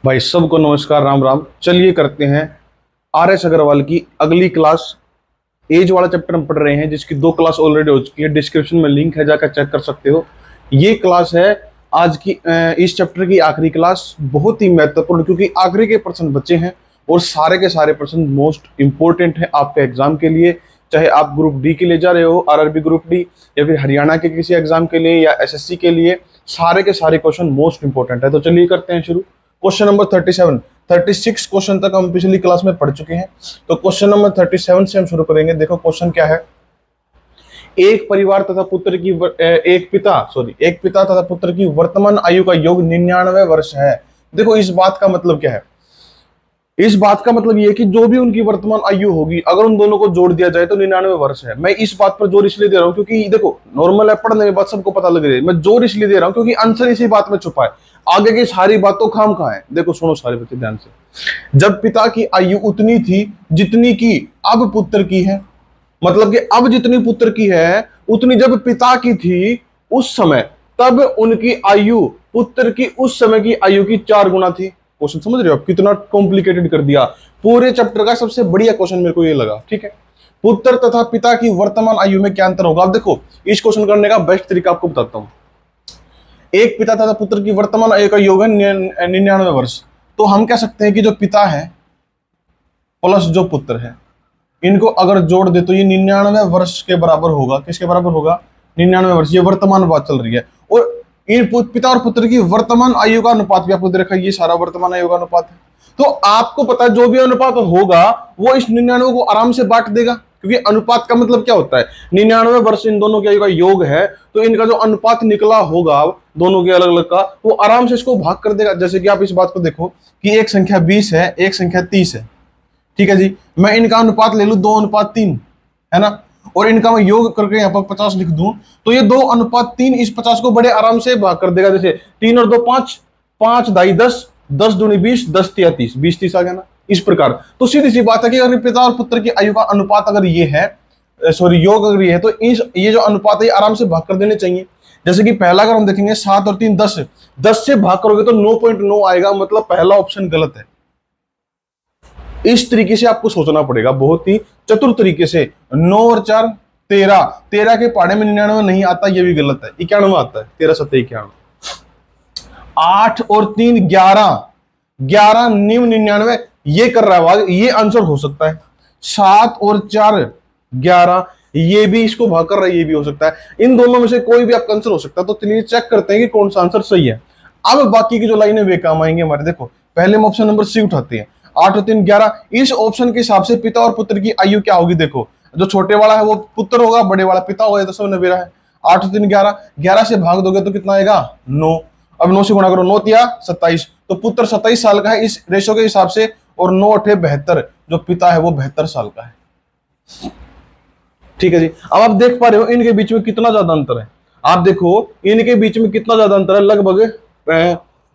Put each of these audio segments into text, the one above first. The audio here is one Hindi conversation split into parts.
भाई सबको नमस्कार, राम राम। चलिए करते हैं आर एस अग्रवाल की अगली क्लास। एज वाला चैप्टर हम पढ़ रहे हैं, जिसकी 2 क्लास ऑलरेडी हो चुकी है। डिस्क्रिप्शन में लिंक है, जाकर चेक कर सकते हो। ये क्लास है आज की, इस चैप्टर की आखिरी क्लास। बहुत ही महत्वपूर्ण, क्योंकि आखिरी के प्रश्न बच्चे हैं और सारे के सारे प्रश्न मोस्ट इंपॉर्टेंट है आपके एग्जाम के लिए। चाहे आप ग्रुप डी के लिए जा रहे हो, आरआरबी ग्रुप डी, या फिर हरियाणा के किसी एग्जाम के लिए, या एसएससी के लिए, सारे के सारे क्वेश्चन मोस्ट इंपॉर्टेंट है। तो चलिए करते हैं शुरू। क्वेश्चन नंबर 37, 36 क्वेश्चन तक हम पिछली क्लास में पढ़ चुके हैं। तो क्वेश्चन नंबर 37 से हम शुरू करेंगे। देखो क्वेश्चन क्या है। एक परिवार तथा पुत्र की एक पिता तथा पुत्र की वर्तमान आयु का योग 99 वर्ष है। देखो इस बात का मतलब क्या है। इस बात का मतलब ये है कि जो भी उनकी वर्तमान आयु होगी, अगर उन दोनों को जोड़ दिया जाए तो 99 वर्ष है। मैं इस बात पर जोर इसलिए दे रहा हूं क्योंकि देखो नॉर्मल है, पढ़ने में बात सबको पता लग रही है। मैं जोर इसलिए दे रहा हूं क्योंकि आंसर इसी बात में छुपा है। आगे की सारी बात तो खाम खा है। देखो सुनो सारे बच्चे ध्यान से। जब पिता की आयु उतनी थी जितनी की अब पुत्र की है, मतलब कि अब जितनी पुत्र की है उतनी जब पिता की थी उस समय, तब उनकी आयु पुत्र की उस समय की आयु की 4 गुना थी। क्वेश्चन समझ रहे हो आप कितना कॉम्प्लिकेटेड कर दिया। पूरे चैप्टर का सबसे बढ़िया क्वेश्चन मेरे को ये लगा। ठीक है, पुत्र तथा पिता की वर्तमान आयु में क्या अंतर होगा। अब देखो इस क्वेश्चन करने का बेस्ट तरीका आपको बताता हूं। एक पिता तथा पुत्र की वर्तमान आयु का योग है 99 वर्ष। तो हम कह सकते हैं कि जो पिता है प्लस जो पुत्र है, इनको अगर जोड़ दे तो ये 99 वर्ष के बराबर होगा। किसके बराबर होगा? 99 वर्ष। ये वर्तमान बात चल रही है। और इन पिता और पुत्र की वर्तमान आयु का अनुपात भी आपको दे रखा है। ये सारा वर्तमान आयु का अनुपात है। तो आपको पता है जो भी अनुपात होगा वो इस 99 को आराम से बांट देगा, क्योंकि अनुपात का मतलब क्या होता है। 99 वर्ष इन दोनों की आयु का योग है, तो इनका जो अनुपात निकला होगा दोनों के अलग अलग का, वो आराम से इसको भाग कर देगा। जैसे कि आप इस बात को देखो कि एक संख्या 20 है, एक संख्या 30 है। ठीक है जी, मैं इनका अनुपात ले लू 2:3, है ना, और इनका मैं योग करके यहाँ पर 50 लिख दूं, तो ये 2:3 इस 50 को बड़े आराम से भाग कर देगा। जैसे 3 और 2 5, 5 ढाई 10, 10 दूनी 20, 10 तिया 30, 20 30 आ गया ना। इस प्रकार तो सीधी सी बात है कि अगर पिता और पुत्र की आयु का अनुपात अगर ये है, सॉरी योग अगर ये है, तो ये जो अनुपात है आराम से भाग कर देने चाहिए। जैसे कि पहला अगर हम देखेंगे 7 और 3 10, 10 से भाग करोगे तो 9.9 आएगा, मतलब पहला ऑप्शन गलत है। इस तरीके से आपको सोचना पड़ेगा, बहुत ही चतुर तरीके से। 9 और 4 13, 13 के पहाड़े में 99 नहीं आता, ये भी गलत है। 91 आता है, 13 7 91। 8 और 3 11, 11 निम 99, ये कर रहा है भाग, ये आंसर हो सकता है। 7 और 4 11, ये भी इसको भाग कर रहा है, ये भी हो सकता है। इन दोनों में से कोई भी आपका आंसर हो सकता है। तो चलिए चेक करते हैं कि कौन सा आंसर सही है। अब बाकी की जो लाइनें वे काम आएंगे हमारे। देखो पहले में ऑप्शन नंबर सी उठाते हैं। 8 और 3 11, इस ऑप्शन के हिसाब से पिता और पुत्र की आयु क्या होगी। देखो जो छोटे वाला है वो पुत्र होगा, बड़े वाला पिता होगा, तो सब नबेरा है। 8 और 3 11, 11 से भाग दोगे तो कितना आएगा? 9। अब 9 से गुणा करो, 9 तिया 27, तो पुत्र 27 साल का है इस रेशो के हिसाब से, और 9 8 72, जो पिता है वो 72 साल का है। ठीक है जी, अब आप देख पा रहे हो इनके बीच में कितना ज्यादा अंतर है। आप देखो इनके बीच में कितना ज्यादा अंतर है, लगभग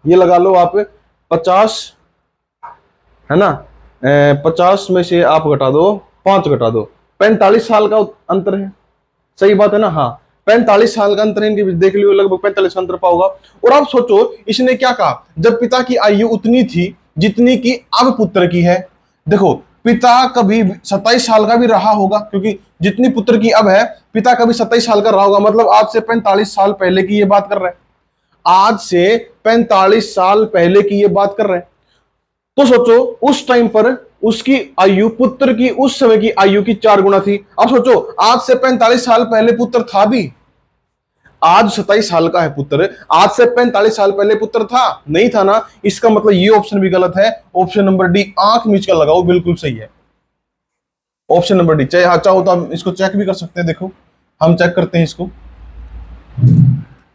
ये लगा लो आप 50, है ना। 50 में से आप घटा दो, 5 घटा दो, 45 साल का अंतर है। सही बात है ना। हाँ, 45 साल का अंतर इनके बीच, देख लियो लगभग 45 अंतर पाओगा। और आप सोचो इसने क्या कहा, जब पिता की आयु उतनी थी जितनी की अब पुत्र की है। देखो पिता कभी 27 साल का भी रहा होगा, क्योंकि जितनी पुत्र की अब है, पिता कभी 27 साल का रहा होगा, मतलब आज से 45 साल पहले की ये बात कर रहे हैं। आज से 45 साल पहले की ये बात कर रहे हैं। तो सोचो उस टाइम पर उसकी आयु पुत्र की उस समय की आयु की 4 गुना थी। अब सोचो आज से 45 साल पहले पुत्र था भी, आज 27 साल का है पुत्र, आज से 45 साल पहले पुत्र था नहीं था ना। इसका मतलब ये ऑप्शन भी गलत है। ऑप्शन नंबर डी, आंख मीच कर लगाओ, बिल्कुल सही है। Option number D. चाहे चाहो तो आप इसको चेक भी कर सकते हैं। देखो हम चेक करते हैं इसको।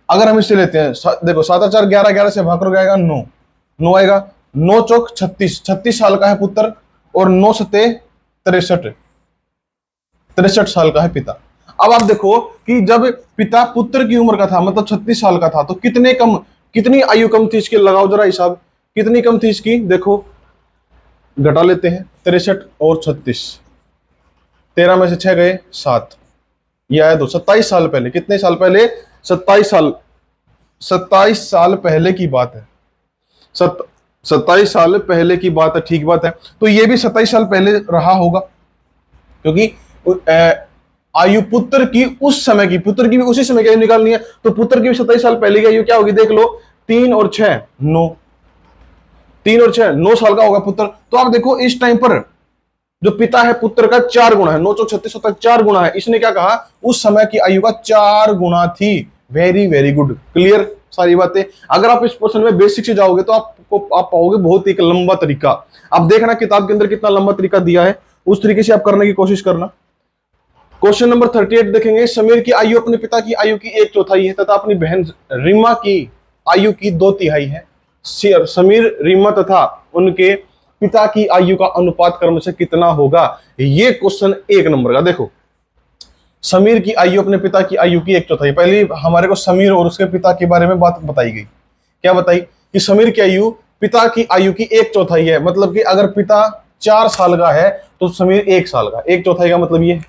अगर हम इससे लेते हैं, देखो 7 और 4 11, 11 से भाग करोगे आएगा 9, 9 आएगा। 9 चौक 36, 36 साल का है पुत्र, और 9 सते 63, 63 साल का है पिता। अब आप देखो कि जब पिता पुत्र की उम्र का था, मतलब 36 साल का था, तो कितनी आयु कम थी इसकी, लगाओ जरा हिसाब, कितनी कम थी इसकी। देखो घटा लेते हैं, 63 और 36, 13 में से 6 गए 7, ये आया 2। 27 साल पहले, कितने साल पहले? 27 साल, 27 साल पहले की बात है। 27 साल पहले की बात है, ठीक बात है। तो ये भी 27 साल पहले रहा होगा, क्योंकि आयु पुत्र की उस समय की, पुत्र की भी उसी समय की आयु निकालनी है, तो पुत्र की भी 27 साल पहले की आयु क्या होगी, देख लो, 3 और 6 9, 3 और 6 9 साल का होगा पुत्र। तो आप देखो इस टाइम पर जो पिता है पुत्र का 4 गुना है, 9 चौक 36 तक 4 गुना है। इसने क्या कहा, उस समय की आयु का 4 गुना थी। वेरी वेरी गुड, क्लियर सारी बातें। अगर आप इस क्वेश्चन में बेसिक से जाओगे तो आप पाओगे बहुत ही एक लंबा तरीका। आप देखना किताब के अंदर कितना लंबा तरीका दिया है, उस तरीके से आप करने की कोशिश करना। क्वेश्चन नंबर 38 देखेंगे, समीर की आयु अपने पिता की आयु की 1/4 है तथा अपनी बहन रीमा की आयु की 2/3 है। समीर, रीमा तथा उनके पिता की आयु का अनुपात क्रम से कितना होगा। ये क्वेश्चन 1 नंबर का। देखो, समीर की आयु अपने पिता की आयु की 1/4। पहले हमारे को समीर और उसके पिता के बारे में बात बताई गई। क्या बताई कि समीर की आयु पिता की आयु की 1/4 है। मतलब कि अगर पिता 4 साल का है तो समीर 1 साल का। 1/4 का मतलब ये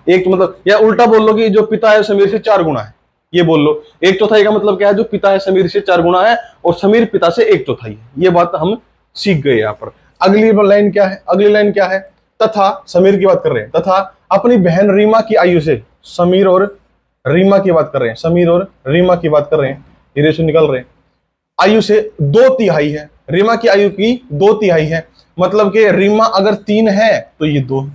एक, मतलब या उल्टा बोल लो कि जो पिता है समीर से 4 गुना है, ये बोल लो। 1/4 का मतलब क्या है, जो पिता है समीर से 4 गुना है और समीर पिता से 1/4 है। ये बात हम सीख गए यहाँ पर। अगली लाइन क्या है, अगली लाइन क्या है, तथा समीर की बात कर रहे हैं, तथा अपनी बहन रीमा की आयु से, समीर और रीमा की बात कर रहे हैं, समीर और रीमा की बात कर रहे हैं, ये रेशो निकल रहे हैं, आयु से 2/3 है। रीमा की आयु की 2/3 है, मतलब कि रीमा अगर 3 है तो ये 2,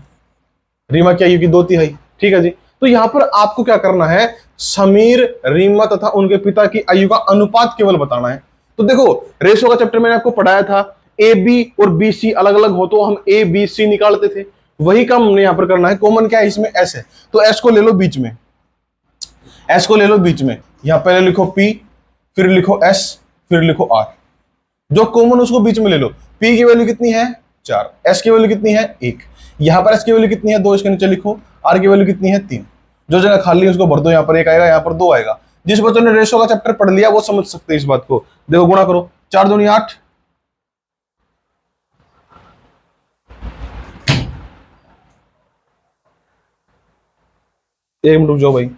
रीमा की आयु की 2/3। ठीक है जी। तो यहां पर आपको क्या करना है, समीर, रीमा तथा उनके पिता की आयु का अनुपात केवल बताना है। तो देखो, रेशो का चैप्टर मैंने आपको पढ़ाया था, ए बी और बी सी अलग अलग हो तो हम ए बी सी निकालते थे, वही काम हमने यहां पर करना है। कॉमन क्या है इसमें, एस है, तो एस को ले लो बीच में, एस को ले लो बीच में। यहां पहले लिखो पी, फिर लिखो एस, फिर लिखो आर। जो कॉमन उसको बीच में ले लो। पी की वैल्यू कितनी है, 4। एस की वैल्यू कितनी है, 1। यहां पर एस की वैल्यू कितनी है, 2, इसके नीचे लिखो। आर की वैल्यू कितनी है, 3। जो जगह खाली है उसको भर दो, यहां पर 1 आएगा, यहां पर 2 आएगा। जिस बच्चों ने रेशो का चैप्टर पढ़ लिया वो समझ सकते हैं इस बात को। देखो, गुणा करो, 4 दूनी 8, 1 मिनट रुक जाओ भाई।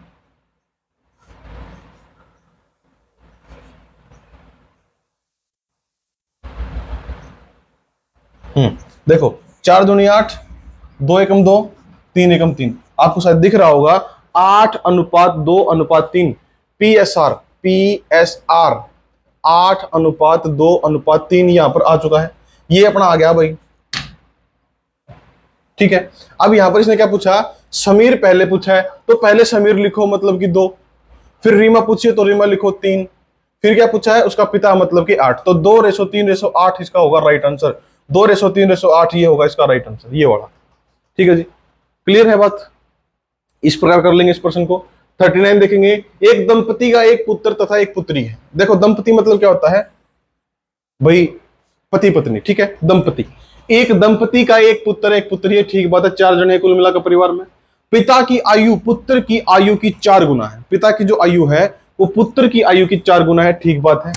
देखो, 4 दूनी 8, 2 एकम 2, 3 एकम 3। आपको शायद दिख रहा होगा 8:2:3। PSR, PSR 8:2:3 यहां पर आ चुका है। ये अपना आ गया भाई। ठीक है। अब यहां पर इसने क्या पूछा, समीर पहले पूछा है तो पहले समीर लिखो, मतलब कि 2। फिर रीमा पूछिए तो रीमा लिखो 3। फिर क्या पूछा है, उसका पिता मतलब कि 8, तो 2:3:8 इसका होगा राइट आंसर। 2:3:8 ये होगा इसका राइट आंसर, ये वाला। ठीक है जी, क्लियर है बात। इस प्रकार कर लेंगे इस प्रश्न को। 39 देखेंगे, एक दंपति का एक पुत्र तथा एक पुत्री है। देखो, दंपति मतलब क्या होता है भाई, पति पत्नी। ठीक है, दंपति, एक दंपति का एक पुत्र एक पुत्री है, ठीक बात है, 4 जने कुल मिलाकर परिवार में। पिता की आयु पुत्र की आयु की 4 गुना है। पिता की जो आयु है वो पुत्र की आयु की 4 गुना है, ठीक बात है।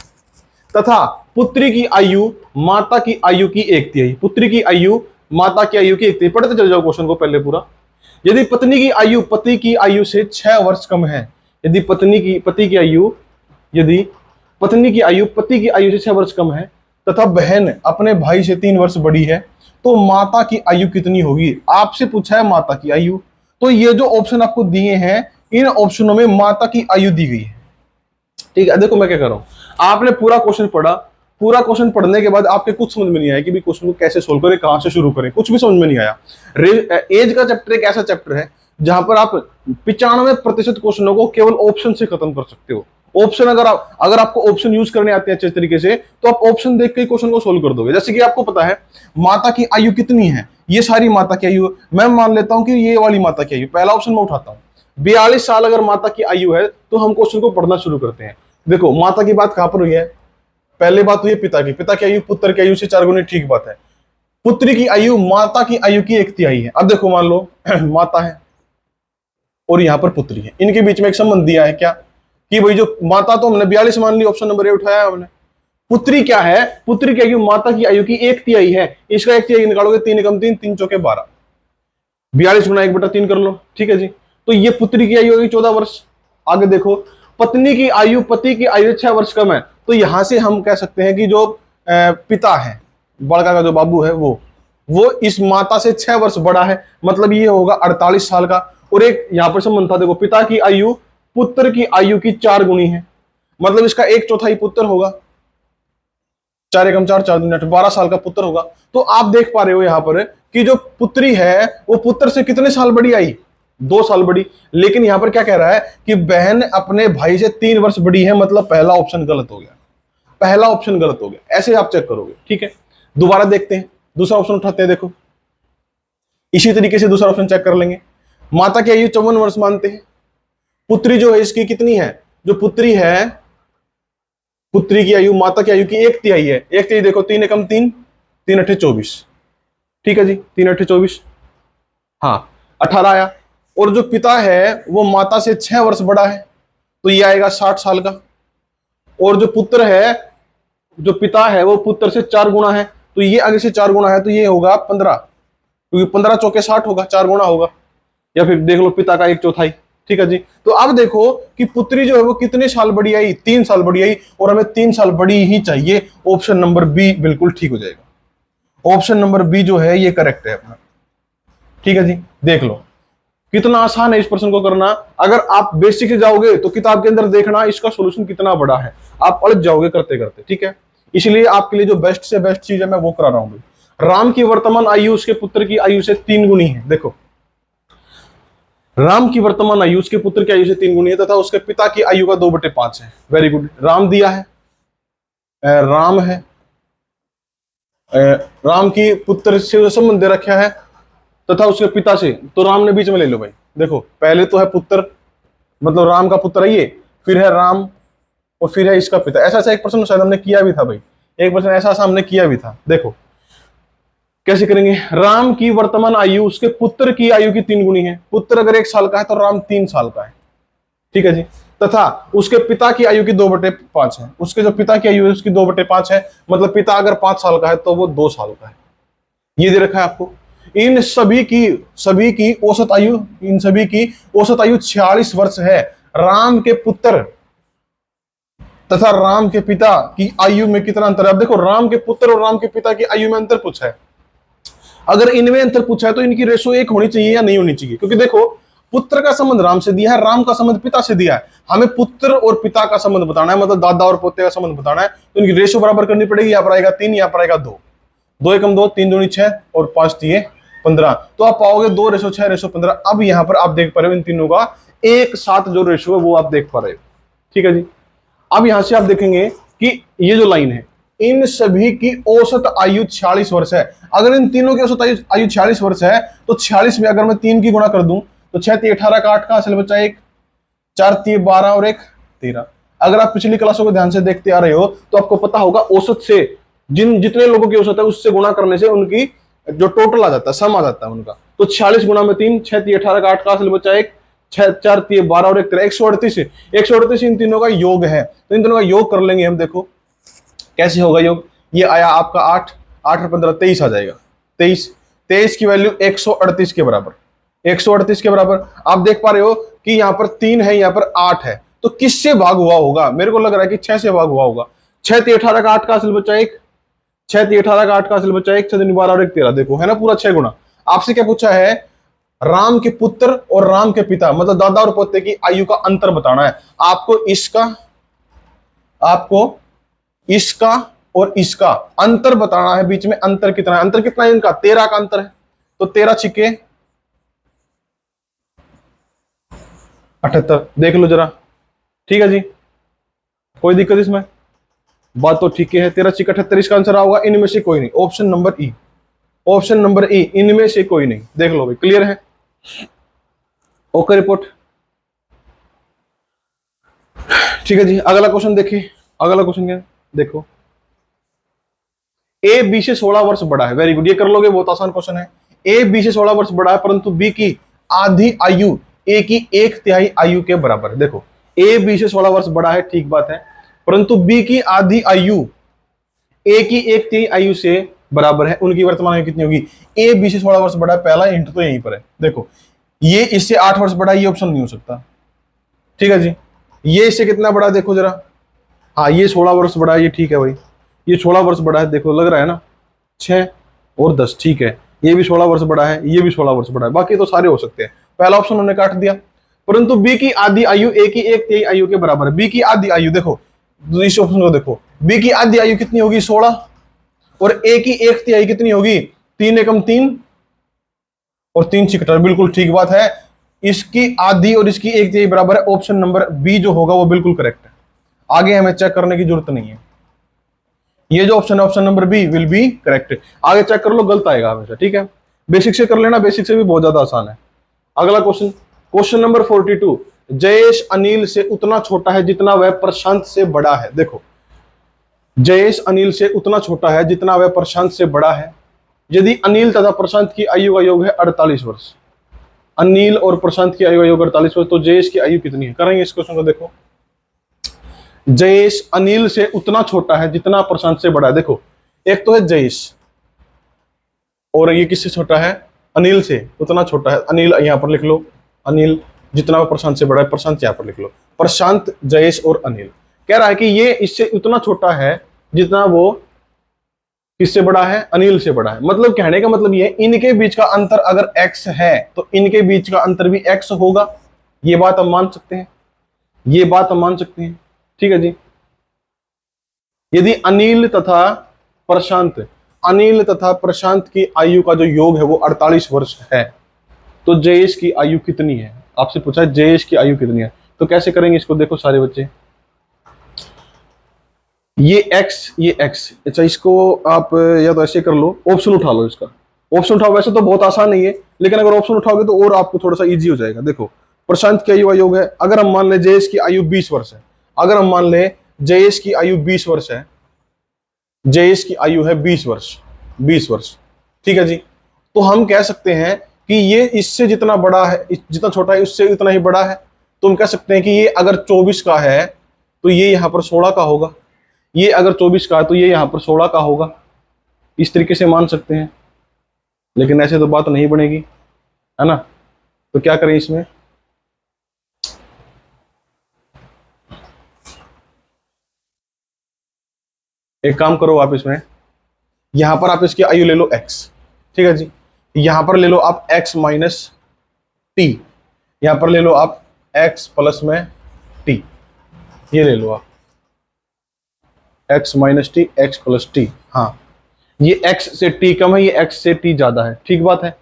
तथा पुत्री की आयु माता की आयु की 1/3। पुत्री की आयु माता की आयु की 1/3। पढ़ते चले जाओ क्वेश्चन को पहले पूरा। यदि पत्नी की आयु पति की आयु से 6 वर्ष कम है, यदि पति की आयु, यदि पत्नी की आयु पति की आयु से 6 वर्ष कम है तथा बहन अपने भाई से 3 वर्ष बड़ी है, तो माता की आयु कितनी होगी। आपसे पूछा है माता की आयु, तो ये जो ऑप्शन आपको दिए हैं इन ऑप्शनों में माता की आयु दी गई है। ठीक है, देखो मैं क्या कर रहा हूं, आपने पूरा क्वेश्चन पढ़ा, पूरा क्वेश्चन पढ़ने के बाद आपके कुछ समझ में नहीं आया कि भी क्वेश्चन को कैसे सोल्व करें, कहां से शुरू करें, कुछ भी समझ में नहीं आया। एज का चैप्टर एक ऐसा चैप्टर है जहां पर आप 95% क्वेश्चनों को केवल ऑप्शन से खत्म कर सकते हो। ऑप्शन अगर आपको ऑप्शन यूज करने आते हैं अच्छे तरीके से तो आप ऑप्शन देख के क्वेश्चन को सोल्व कर दोगे। जैसे कि आपको पता है माता की आयु कितनी है, ये सारी माता की आयु, मैं मान लेता हूं कि ये वाली माता की आयु, पहला ऑप्शन मैं उठाता हूं, 42 साल अगर माता की आयु है तो हम क्वेश्चन को पढ़ना शुरू करते हैं। देखो, माता की बात कहां पर हुई है, पहले बात हुई है पिता की आयु पुत्र की आयु से 4 गुनी, ठीक बात है। पुत्री की आयु माता की आयु की 1/3 है। अब देखो, मान लो माता है और यहां पर पुत्री है, इनके बीच में एक संबंध दिया है क्या, कि भाई जो माता तो हमने 42 मान ली, ऑप्शन नंबर ए उठाया हमने। पुत्री क्या है, पुत्री की आयु माता की आयु की 1/3 है, इसका 1/3 निकालोगे 3 एकम 3, 3 चौके 12, 42 गुना 1/3 कर लो। ठीक है जी, तो ये पुत्री की आयु होगी 14 वर्ष। आगे देखो, पत्नी की आयु पति की आयु 6 वर्ष कम है, तो यहां से हम कह सकते हैं कि जो पिता है, बड़का का जो बाबू है वो इस माता से 6 वर्ष बड़ा है, मतलब ये होगा 48 साल का। और एक यहां पर संबंध था, देखो पिता की आयु पुत्र की आयु की 4 गुनी है, मतलब इसका 1/4 पुत्र होगा। 4 एकम 4, 4 दूनी 8, 12 साल का पुत्र होगा। तो आप देख पा रहे हो यहां पर कि जो पुत्री है वो पुत्र से कितने साल बड़ी आई, 2 साल बड़ी। लेकिन यहां पर क्या कह रहा है कि बहन अपने भाई से 3 वर्ष बड़ी है, मतलब पहला ऑप्शन गलत हो गया, पहला ऑप्शन गलत हो गया। ऐसे आप चेक करोगे, ठीक है। दोबारा देखते हैं, दूसरा ऑप्शन उठाते हैं। देखो इसी तरीके से दूसरा ऑप्शन चेक कर लेंगे। माता की आयु 54 वर्ष मानते हैं, पुत्री जो है इसकी कितनी है, जो पुत्री है, पुत्री की आयु माता की आयु की 1/3 है। 1/3 देखो, 3 एकम 3, 3 अठे 24, ठीक है जी, 3 अठे 24, हाँ 18 आया। और जो पिता है वो माता से 6 वर्ष बड़ा है, तो ये आएगा 60 साल का। और जो पुत्र है, जो पिता है वो पुत्र से 4 गुना है, तो ये आगे से 4 गुना है, तो ये होगा 15, क्योंकि 15 चौके 60 होगा, 4 गुना होगा। या फिर देख लो पिता का 1/4, ठीक है जी। तो अब देखो कि पुत्री जो है वो कितने साल बड़ी आई, 3 साल बड़ी आई, और हमें 3 साल बड़ी ही चाहिए। ऑप्शन नंबर बी बिल्कुल ठीक हो जाएगा। ऑप्शन नंबर बी जो है ये करेक्ट है अपना, ठीक है जी। देख लो कितना आसान है इस प्रश्न को करना। अगर आप बेसिक से जाओगे तो किताब के अंदर देखना इसका सॉल्यूशन कितना बड़ा है, आप पलट जाओगे करते करते, ठीक है। इसलिए आपके लिए जो बेस्ट से बेस्ट चीज है मैं वो करा रहा हूं। राम की वर्तमान आयु उसके पुत्र की आयु से 3 गुनी है। देखो राम की वर्तमान आयु उसके पुत्र की आयु से 3 गुनी है, तथा उसके पिता की आयु का 2/5 है। Very good. राम दिया है, राम है, राम की पुत्र से संबंध दे रखा है तथा उसके पिता से, तो राम ने बीच में ले लो भाई। देखो पहले तो है पुत्र, मतलब राम का पुत्र है ये, फिर है राम, और फिर है इसका पिता। ऐसा ऐसा एक प्रश्न शायद हमने किया भी था भाई, एक प्रश्न ऐसा हमने किया भी था। देखो कैसे करेंगे। राम की वर्तमान आयु उसके पुत्र की आयु की 3 गुनी है। पुत्र अगर 1 साल का है तो राम 3 साल का है, ठीक है जी। तथा उसके पिता की आयु की 2/5 है। उसके जो पिता की आयु है उसकी 2/5 है, मतलब पिता अगर 5 साल का है तो वो 2 साल का है। ये दे रखा है आपको। इन सभी की औसत आयु, इन सभी की औसत आयु 46 वर्ष है। राम के पुत्र तथा राम के पिता की आयु में कितना अंतर है। अब देखो राम के पुत्र और राम के पिता की आयु में अंतर पूछा है। अगर इनमें अंतर पूछा है तो इनकी रेशो 1 होनी चाहिए या नहीं होनी चाहिए, क्योंकि देखो पुत्र का संबंध राम से दिया है, राम का संबंध पिता से दिया है। हमें पुत्र और पिता का संबंध बताना है, मतलब दादा और पोते का संबंध बताना है, तो इनकी रेशो बराबर करनी पड़ेगी। यहाँ पर आएगा 3, यहाँ पर आएगा 2, 2 एकम 2, 3 दूनी 6 और 5 दिए 15, तो आप पाओगे 2:6:15। अब यहाँ पर आप देख पा रहे हो इन तीनों का एक साथ जो रेशो है वो आप देख पा रहे हो, ठीक है जी। अब यहां से आप देखेंगे कि ये जो लाइन है इन सभी की औसत आयु 46 वर्ष है। अगर इन तीनों की औसत आयु 46 वर्ष है तो 46 में अगर मैं 3 की गुणा कर दूं तो 6 3 18 का 8 का असल बच्चा 1, 4 3 12 और 1 13। अगर आप पिछली क्लासों को ध्यान से देखते आ रहे हो तो आपको पता होगा औसत से जितने लोगों की औसत है उससे गुणा करने से उनकी जो टोटल आ जाता है, सम आ जाता है उनका। तो 46 गुणा में 3, 6 3 18 का 8 का असल बच्चा 1, 6 4 3 12 और 1 13, 138 है। 138 इन तीनों का योग है, तो इन तीनों का योग कर लेंगे हम। देखो कैसे होगा योग। ये आया आपका 8, 8 और 15 23 आ जाएगा। 23 की वैल्यू 138 के बराबर, 138 के बराबर। आप देख पा रहे हो कि यहाँ पर 3 है, यहाँ पर 8 है, तो किससे भाग हुआ होगा। मेरे को लग रहा है कि 6 से भाग हुआ होगा। 6 3 18 का 8 का असल बच्चा 1, 6 3 18 का 8 का असल बच्चा 1, 6 3 12 और 1 13। देखो है ना पूरा 6 गुना। आपसे क्या पूछा है, राम के पुत्र और राम के पिता, मतलब दादा और पोते की आयु का अंतर बताना है। आपको इसका और इसका अंतर बताना है, बीच में अंतर कितना है। अंतर कितना है इनका, 13 का अंतर है, तो 13 छिके 78। देख लो जरा, ठीक है जी, कोई दिक्कत इसमें, बात तो ठीक है। 13 छिके 78, इसका आंसर होगा इनमें से कोई नहीं, ऑप्शन नंबर ई, ऑप्शन नंबर ई, इनमें से कोई नहीं। देख लो भाई, क्लियर है। ओके रिपोर्ट, ठीक है जी। अगला क्वेश्चन देखिए, अगला क्वेश्चन क्या है देखो। ए बी से 16 वर्ष बड़ा है। वेरी गुड, ये कर लोगे, बहुत आसान क्वेश्चन है। ए बी से 16 वर्ष बड़ा है परंतु बी की आधी आयु ए की 1/3 आयु के बराबर है। देखो ए बी से 16 वर्ष बड़ा है, ठीक बात है, परंतु बी की आधी आयु ए की 1/3 आयु से बराबर है। उनकी वर्तमान आयु कितनी होगी। ए बी से 16 वर्ष बड़ा है, पहला हिंट तो यहीं पर है। देखो ये इससे 8 वर्ष बड़ा है, ये ऑप्शन नहीं हो सकता, ठीक है जी। ये इससे कितना बड़ा, देखो जरा, हाँ ये 16 वर्ष बड़ा है, ये ठीक है भाई। ये 16 वर्ष बड़ा है, देखो लग रहा है ना, 6 और 10, ठीक है। ये भी 16 वर्ष बड़ा है, ये भी 16 वर्ष बड़ा है, बाकी तो सारे हो सकते हैं। पहला ऑप्शन उन्होंने काट दिया। परंतु बी की आधी आयु ए की 1/3 आयु के बराबर है। बी की आधी आयु देखो, इस ऑप्शन को देखो, बी की आधी आयु कितनी होगी 16, और ए की 1/3 कितनी होगी 3 एकम 3 और 3 6 बिल्कुल ठीक बात है। इसकी आधी और इसकी 1/3 बराबर है। ऑप्शन नंबर बी जो होगा वो बिल्कुल करेक्ट है। आगे हमें चेक करने की जरूरत नहीं है। ये जो ऑप्शन है option number B will be correct. आगे चेक कर लो, गलत आएगा हमेशा, ठीक है। बेसिक से कर लेना, बेसिक से भी बहुत ज्यादा आसान है। अगला question, question number 42, Jayesh Anil से उतना छोटा है जितना वह प्रशांत से बड़ा है। देखो, जयेश अनिल से उतना छोटा है जितना वह प्रशांत से बड़ा है। यदि अनिल तथा प्रशांत की आयु का योग है 48 वर्ष, अनिल और प्रशांत की आयु का योग 48 वर्ष, तो जयेश की आयु कितनी है? करेंगे इस क्वेश्चन को। देखो, जयेश अनिल से उतना छोटा है जितना प्रशांत से बड़ा है। देखो, एक तो है जयेश और ये किससे छोटा है? अनिल से उतना छोटा है। अनिल यहां पर लिख लो, अनिल जितना प्रशांत से बड़ा है, प्रशांत यहां पर लिख लो। प्रशांत, जयेश और अनिल, कह रहा है कि ये इससे उतना छोटा है जितना वो किससे बड़ा है? अनिल से बड़ा है। मतलब कहने का मतलब ये, इनके बीच का अंतर अगर x है तो इनके बीच का अंतर भी x होगा। ये बात हम मान सकते हैं, ये बात हम मान सकते हैं, ठीक है जी। यदि अनिल तथा प्रशांत, अनिल तथा प्रशांत की आयु का जो योग है वो 48 वर्ष है, तो जयेश की आयु कितनी है? आपसे पूछा है जयेश की आयु कितनी है, तो कैसे करेंगे इसको? देखो सारे बच्चे, ये x, ये x, अच्छा इसको आप या तो ऐसे कर लो, ऑप्शन उठा लो इसका। ऑप्शन उठाओ, वैसे तो बहुत आसान नहीं है, लेकिन अगर ऑप्शन उठाओगे तो और आपको थोड़ा सा इजी हो जाएगा। देखो, प्रशांत की आयु का योग है, अगर हम मान ले जयेश की आयु 20 वर्ष है, अगर हम मान ले जयेश की आयु 20 वर्ष है, जयेश की आयु है 20 वर्ष, 20 वर्ष, ठीक है जी। तो हम कह सकते हैं कि ये इससे जितना बड़ा है, जितना छोटा है उससे उतना ही बड़ा है। तो हम कह सकते हैं कि ये अगर 24 का है तो ये यहाँ पर 16 का होगा, ये अगर 24 का है तो ये यहाँ पर 16 का होगा। इस तरीके से मान सकते हैं, लेकिन ऐसे तो बात नहीं बनेगी, है ना। तो क्या करें इसमें? एक काम करो आप, इसमें यहां पर आप इसकी आयु ले लो x, ठीक है जी। यहां पर ले लो आप x माइनस टी, यहां पर ले लो आप x प्लस में t, ये ले लो आप x minus T, x plus T. हाँ, ये x से t कम है, ये x से t ज्यादा है, ठीक बात है।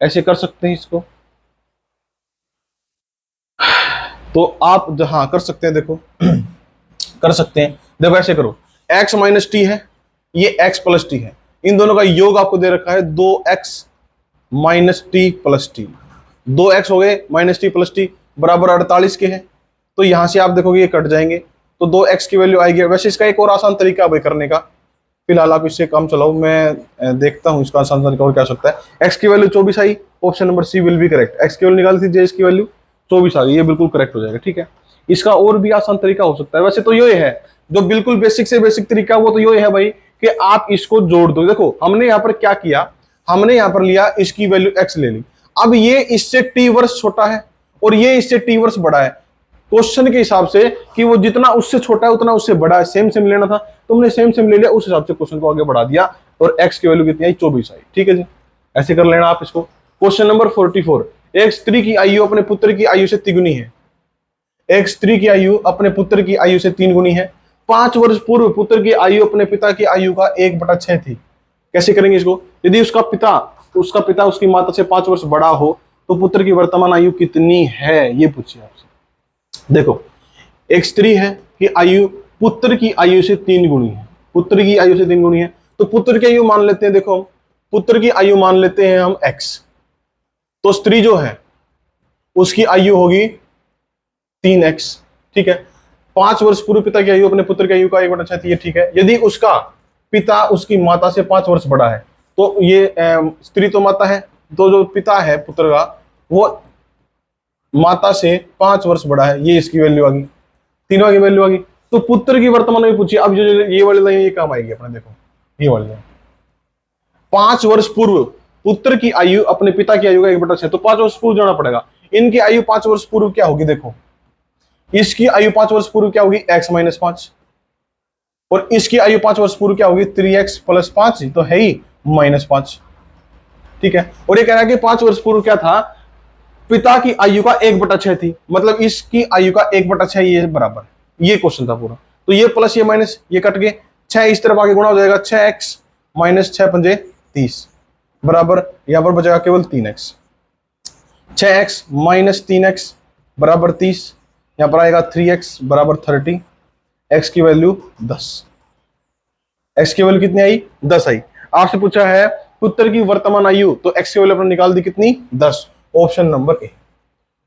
ऐसे कर सकते हैं इसको, तो आप जहां कर सकते हैं, देखो कर सकते हैं। देखो ऐसे करो, x माइनस टी है, ये x प्लस टी है, इन दोनों का योग आपको दे रखा है 2x minus T plus T. 2x हो गए माइनस टी प्लस टी बराबर 48 के हैं। तो यहां से आप देखोगे ये कट जाएंगे, तो 2x की वैल्यू आएगी। वैसे इसका एक और आसान तरीका भाई करने का, फिलहाल आप इससे काम चलाओ, मैं देखता हूं इसका आसान तरीका और क्या हो सकता है। x की वैल्यू 24 आई, option number C will be correct. x की वैल्यू निकाल दीजिए, इसकी वैल्यू 24 आ गई, ये बिल्कुल करेक्ट हो जाएगा, ठीक है। इसका और भी आसान तरीका हो सकता है। वैसे तो ये है जो बिल्कुल बेसिक से बेसिक तरीका, वो तो ये है भाई कि आप इसको जोड़ दो। देखो हमने यहाँ पर क्या किया, हमने यहाँ पर लिया इसकी वैल्यू x ले ली। अब ये इससे t वर्ष छोटा है और ये इससे t वर्ष बड़ा है, क्वेश्चन के हिसाब से कि वो जितना उससे छोटा है उतना उससे बड़ा है, सेम सेम लेना था, तुमने सेम सेम ले लिया, उस हिसाब से क्वेश्चन को आगे बढ़ा दिया और x की वैल्यू कितनी आई? 24 आई, ठीक है जी। ऐसे कर लेना आप इसको। क्वेश्चन नंबर 44, एक स्त्री की आयु अपने पुत्र की आयु से तिगुनी है। एक स्त्री की आयु अपने पुत्र की आयु से 3 गुनी है। 5 वर्ष पूर्व पुत्र की आयु अपने पिता की आयु का 1/6 थी। कैसे करेंगे इसको? यदि उसका पिता उसकी माता से 5 वर्ष बड़ा हो तो पुत्र की वर्तमान आयु कितनी है, ये पूछिए आपसे। देखो, एक स्त्री है कि आयु पुत्र की आयु से 3 गुनी है, पुत्र की आयु से 3 गुनी है, तो पुत्र की आयु मान लेते हैं, देखो पुत्र की आयु मान लेते हैं हम x, तो स्त्री जो है उसकी आयु होगी 3x, ठीक है। 5 वर्ष पूर्व पिता की आयु अपने पुत्र की आयु का 1/6 थी, ये ठीक है। यदि उसका पिता उसकी माता से 5 वर्ष बड़ा है, तो ये स्त्री तो माता है, तो जो पिता है पुत्र का वो माता से 5 वर्ष बड़ा है, ये इसकी वैल्यू आ गई, तीनों की वैल्यू आ गई। तो पुत्र की वर्तमान में पूछिए। अब जो ये वाली लाइन ये काम आएगी अपने, देखो ये वाली लाइन, 5 वर्ष पूर्व पुत्र की आयु अपने पिता की आयु का 1/6, तो 5 वर्ष पूर्व जाना पड़ेगा। इनकी आयु 5 वर्ष पूर्व क्या होगी? देखो इसकी आयु 5 वर्ष पूर्व क्या होगी? x माइनस 5, और इसकी आयु 5 वर्ष पूर्व क्या होगी, 3x + 5 तो है ही -5। ठीक है, और ये कह रहा है कि 5 वर्ष पूर्व क्या था, पिता की आयु का 1/6 थी, मतलब इसकी आयु का 1/6 ये बराबर, ये क्वेश्चन था पूरा। तो ये प्लस ये माइनस ये कट गए, 6 इस तरफ आगे गुणा हो जाएगा, 6x - 6 पंजे 30 बराबर, यहां पर बचेगा केवल 3x। 6x - 3x बराबर 30, यहां पर आएगा 3x बराबर 30, x की वैल्यू 10। x की वैल्यू कितनी आई, 10 आई। आपसे पूछा है पुत्र की वर्तमान आयु, तो x की वैल्यू अपने निकाल दी कितनी, 10। Option number A,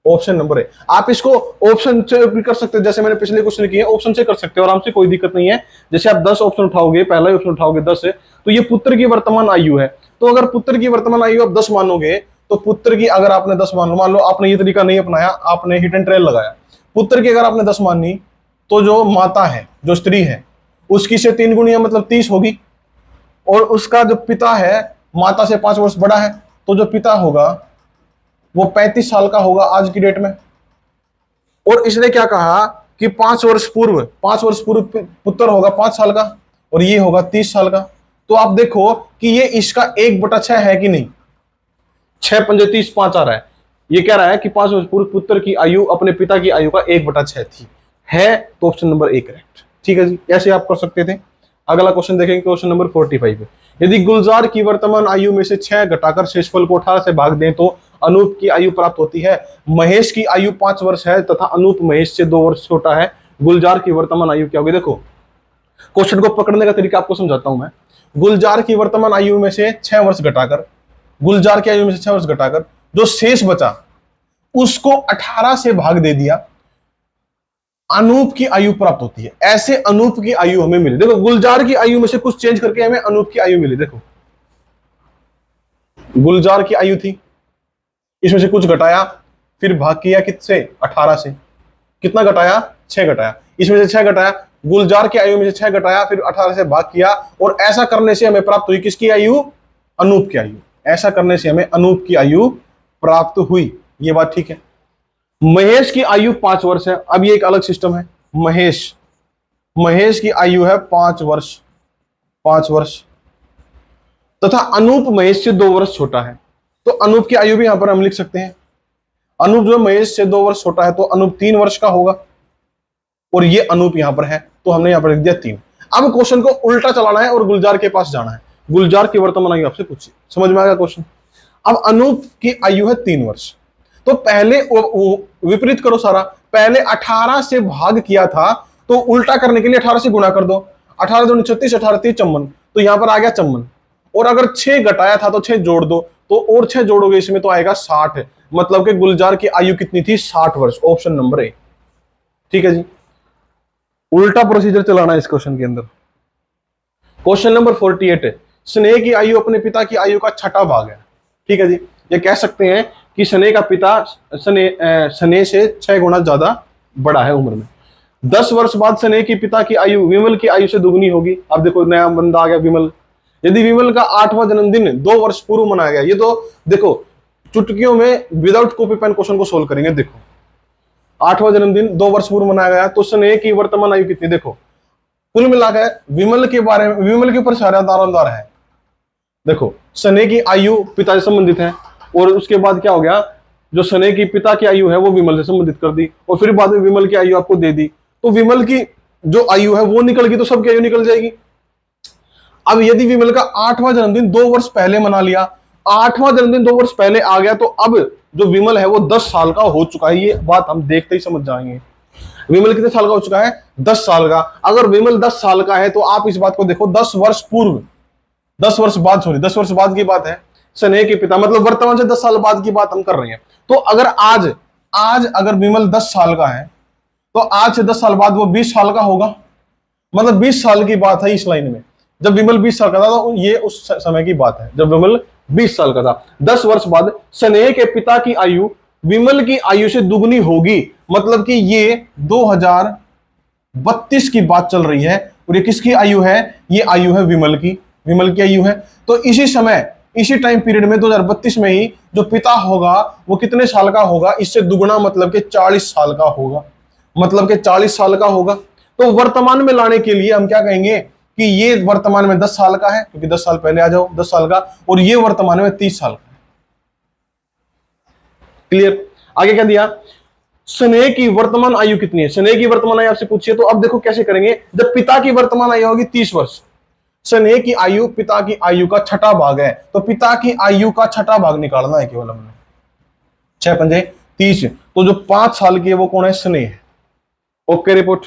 option number A. आप इसको ऑप्शन से भी कर सकते हैं, जैसे मैंने पिछले क्वेश्चन किए, ऑप्शन से कर सकते हो आराम से, कोई दिक्कत नहीं है। जैसे आप 10 ऑप्शन उठाओगे, पहला ऑप्शन उठाओगे 10 है, तो ये पुत्र की वर्तमान आयु है। तो अगर पुत्र की वर्तमान आयु आप 10 मानोगे, तो पुत्र की अगर आपने 10 मान लो आपने ये तरीका नहीं अपनाया, आपने हिट एंड ट्रेल लगाया, पुत्र की अगर आपने 10 मानी, तो जो माता है, जो स्त्री है, उसकी से 3 गुणिया मतलब 30 होगी, और उसका जो पिता है माता से 5 वर्ष बड़ा है, तो जो पिता होगा वो 35 साल का होगा आज की डेट में। और इसने क्या कहा कि 5 वर्ष पूर्व पुत्र होगा 5 साल का, और ये होगा 30 साल का। तो आप देखो कि ये इसका 1/6 है कि नहीं, 6 पंजे 30, 5 आ रहा है। ये कह रहा है कि 5 वर्ष पूर्व पुत्र की आयु अपने पिता की आयु का 1/6 थी, है तो ऑप्शन नंबर ए करेक्ट। ठीक है जी, ऐसे आप कर सकते थे। अगला क्वेश्चन देखेंगे, क्वेश्चन नंबर 45 है। यदि गुलजार की वर्तमान आयु में से 6 घटाकर शेषफल को 18 से भाग दें तो अनूप की आयु प्राप्त होती है। महेश की आयु 5 वर्ष है तथा अनूप महेश से 2 वर्ष छोटा है। गुलजार की वर्तमान आयु क्या होगी। देखो क्वेश्चन को पकड़ने का तरीका आपको समझाता हूं मैं। गुलजार की वर्तमान आयु में से 6 वर्ष घटाकर, गुलजार की आयु में से 6 वर्ष घटाकर जो शेष बचा उसको 18 से भाग दे दिया, अनूप की आयु प्राप्त होती है। ऐसे अनूप की आयु हमें मिली। देखो गुलजार की आयु में से कुछ चेंज करके हमें अनूप की आयु मिली। देखो गुलजार की आयु थी, इसमें से कुछ घटाया, फिर भाग किया किससे, 18 से। कितना घटाया, 6 घटाया, इसमें से 6 घटाया, गुलजार की आयु में से 6 घटाया, फिर 18 से भाग किया, और ऐसा करने से हमें प्राप्त हुई किसकी आयु, अनूप की आयु। ऐसा करने से हमें अनूप की आयु प्राप्त हुई। ये बात ठीक है। महेश की आयु 5 वर्ष है। अब ये एक अलग सिस्टम है। महेश की आयु है 5 वर्ष, 5 वर्ष, तथा अनूप महेश से 2 वर्ष छोटा है। तो अनूप की आयु भी यहां पर हम लिख सकते हैं। अनूप जो महेश से 2 वर्ष छोटा है, तो अनूप 3 वर्ष का होगा, और ये अनूप यहां पर है, तो हमने यहां पर लिख दिया 3। अब क्वेश्चन को उल्टा चलाना है और गुलजार के पास जाना है। गुलजार की वर्तमान आयु आपसे पूछी, समझ में आ गया क्वेश्चन। अब अनूप की आयु है 3 वर्ष, तो पहले विपरीत करो सारा। पहले 18 से भाग किया था, तो उल्टा करने के लिए 18 से गुणा कर दो। 18 दूनी 36, 18 30 54, तो यहां पर आ गया 54। और अगर 6 घटाया था तो 6 जोड़ दो, तो और 6 जोड़ोगे इसमें तो आएगा 60। मतलब कि गुलजार की आयु कितनी थी, 60 वर्ष। Option number A. ठीक है जी, उल्टा प्रोसीजर चलाना है इस क्वेश्चन के अंदर। क्वेश्चन नंबर 48 है। स्नेह की आयु अपने पिता की आयु का 6ठा भाग है। ठीक है जी, ये कह सकते हैं कि स्नेह का पिता स्नेह से 6 गुना ज्यादा बड़ा है उम्र में। 10 वर्ष बाद स्नेह की पिता की आयु विमल की आयु से दुगनी होगी। अब देखो नया बंदा आ गया विमल। यदि विमल का 8वां जन्मदिन 2 वर्ष पूर्व मनाया गया, ये तो देखो चुटकियों में विदाउट कॉपी पेन क्वेश्चन को सोल्व करेंगे। देखो 8वां जन्मदिन 2 वर्ष पूर्व मनाया गया, तो स्नेह की वर्तमान आयु कितनी। देखो कुल मिलाकर विमल के बारे में, विमल के ऊपर सारा दारोमदार है। देखो स्नेह की आयु पिता से संबंधित है, और उसके बाद क्या हो गया, जो स्नेह की पिता की आयु है वो विमल से संबंधित कर दी, और फिर बाद में विमल की आयु आपको दे दी। तो विमल की जो आयु है वो निकल गई, तो सबकी आयु निकल जाएगी। अब यदि विमल का 8वां जन्मदिन 2 वर्ष पहले मना लिया, 8वां जन्मदिन 2 वर्ष पहले आ गया, तो अब जो विमल है वो 10 साल का हो चुका है। ये बात हम देखते ही समझ जाएंगे। विमल कितने साल का हो चुका है, 10 साल का। अगर विमल 10 साल का है, तो आप इस बात को देखो 10 वर्ष पूर्व, 10 वर्ष बाद, सॉरी 10 वर्ष बाद की बात है। स्नेह के पिता मतलब वर्तमान से 10 साल बाद की बात हम कर रहे हैं। तो अगर आज अगर विमल 10 साल का है, तो आज से 10 साल बाद वो 20 साल का होगा। मतलब 20 साल की बात है इस लाइन में। जब विमल 20 साल का था, तो ये उस समय की बात है जब विमल 20 साल का था। 10 वर्ष बाद स्नेह के पिता की आयु विमल की आयु से दुगनी होगी। मतलब कि ये 2032 की बात चल रही है, और ये किसकी आयु है, ये आयु है विमल की आयु है। तो इसी समय, इसी टाइम पीरियड में 2032 में ही जो पिता होगा वो कितने साल का होगा, इससे दुगना मतलब कि 40 साल का होगा। मतलब कि 40 साल का होगा। तो वर्तमान में लाने के लिए हम क्या कहेंगे कि ये वर्तमान में 10 साल का है, क्योंकि 10 साल पहले आ जाओ 10 साल का, और ये वर्तमान में 30 साल का है। क्लियर? आगे क्या दिया, स्नेह की वर्तमान आयु कितनी है। स्नेह की वर्तमान आयु आपसे पूछिए तो अब देखो कैसे करेंगे, जब पिता की वर्तमान आयु होगी 30 वर्ष, स्नेह की आयु पिता की आयु का छठा भाग है, तो पिता की आयु का छठा भाग निकालना है केवल हमने। 6 पंजे 30, तो जो 5 साल की है वो कौन है, स्नेह। ओके रिपोर्ट,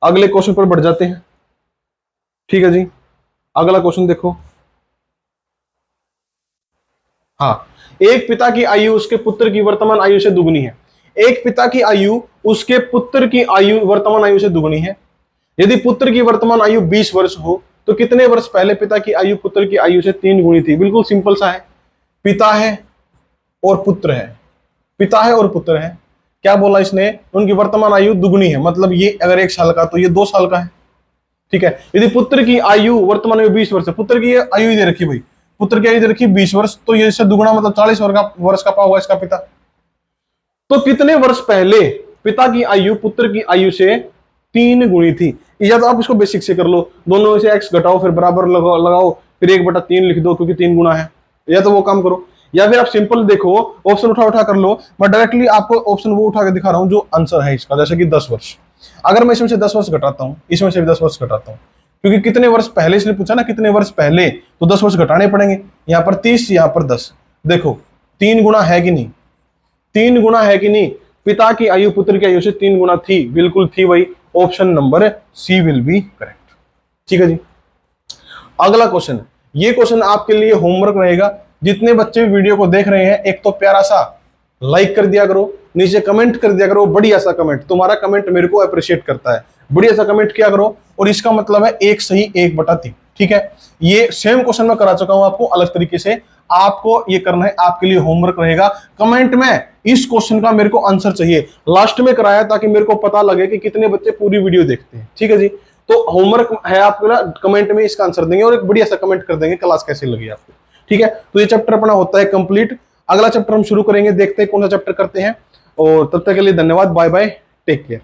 अगले क्वेश्चन पर बढ़ जाते हैं। ठीक है जी, अगला क्वेश्चन देखो। हाँ, एक पिता की आयु उसके पुत्र की वर्तमान आयु से दुगनी है। एक पिता की आयु उसके पुत्र की आयु वर्तमान आयु से दुगनी है। यदि पुत्र की वर्तमान आयु 20 वर्ष हो तो कितने वर्ष पहले पिता की आयु पुत्र की आयु से 3 गुनी थी। बिल्कुल सिंपल सा है, पिता है और पुत्र है, पिता है और पुत्र है। क्या बोला इसने, उनकी वर्तमान आयु दुगनी है, मतलब ये अगर 1 साल का तो ये 2 साल का है। ठीक है, यदि पुत्र की आयु वर्तमान में 20 वर्ष है, पुत्र की आयु दे रखी भाई, पुत्र की आयु दे रखी 20 वर्ष, तो ये इससे दुगुना मतलब 40 वर्ष का हुआ इसका पिता। तो कितने वर्ष पहले पिता की आयु पुत्र की आयु से 3 गुनी थी। या तो आप इसको बेसिक से कर लो, दोनों में से x घटाओ फिर बराबर लगाओ फिर 1/3 लिख दो क्योंकि 3 गुना है, या तो वो काम करो, या फिर आप सिंपल देखो ऑप्शन उठा कर लो। मैं डायरेक्टली आपको ऑप्शन वो उठा के दिखा रहा हूं जो आंसर है इसका, जैसे कि 10 वर्ष। अगर मैं इसमें से 10 वर्ष घटाता हूं, इसमें से भी 10 वर्ष घटाता हूं, क्योंकि कितने वर्ष पहले इसने पूछा ना, कितने वर्ष पहले, तो 10 वर्ष घटाने पड़ेंगे। यहां पर 30, यहां पर 10, देखो 3 गुना है कि नहीं, 3 गुना है कि नहीं, पिता की आयु पुत्र की आयु से 3 गुना थी, बिल्कुल थी भाई। Option number C will be correct. ठीक है जी, अगला क्वेश्चन, ये क्वेश्चन आपके लिए होमवर्क रहेगा। जितने बच्चे वीडियो को देख रहे हैं, एक तो प्यारा सा लाइक कर दिया करो, नीचे कमेंट कर दिया करो, बढ़िया सा कमेंट, तुम्हारा कमेंट मेरे को अप्रिशिएट करता है, बढ़िया सा कमेंट किया करो। और इसका मतलब है 1 सही 1/3। ठीक है, ये सेम क्वेश्चन मैं करा चुका हूं आपको अलग तरीके से, आपको ये करना है, आपके लिए होमवर्क रहेगा। कमेंट में इस क्वेश्चन का मेरे को आंसर चाहिए, लास्ट में कराया ताकि मेरे को पता लगे कि कितने बच्चे पूरी वीडियो देखते हैं। ठीक है जी, तो होमवर्क है आपको ना, कमेंट में इसका आंसर देंगे और एक बढ़िया सा कमेंट कर देंगे क्लास कैसी लगी आपको। ठीक है, तो ये चैप्टर अपना होता है कंप्लीट। अगला चैप्टर हम शुरू करेंगे, देखते हैं कौन सा चैप्टर करते हैं। और तब तक के लिए धन्यवाद, बाय बाय, टेक केयर।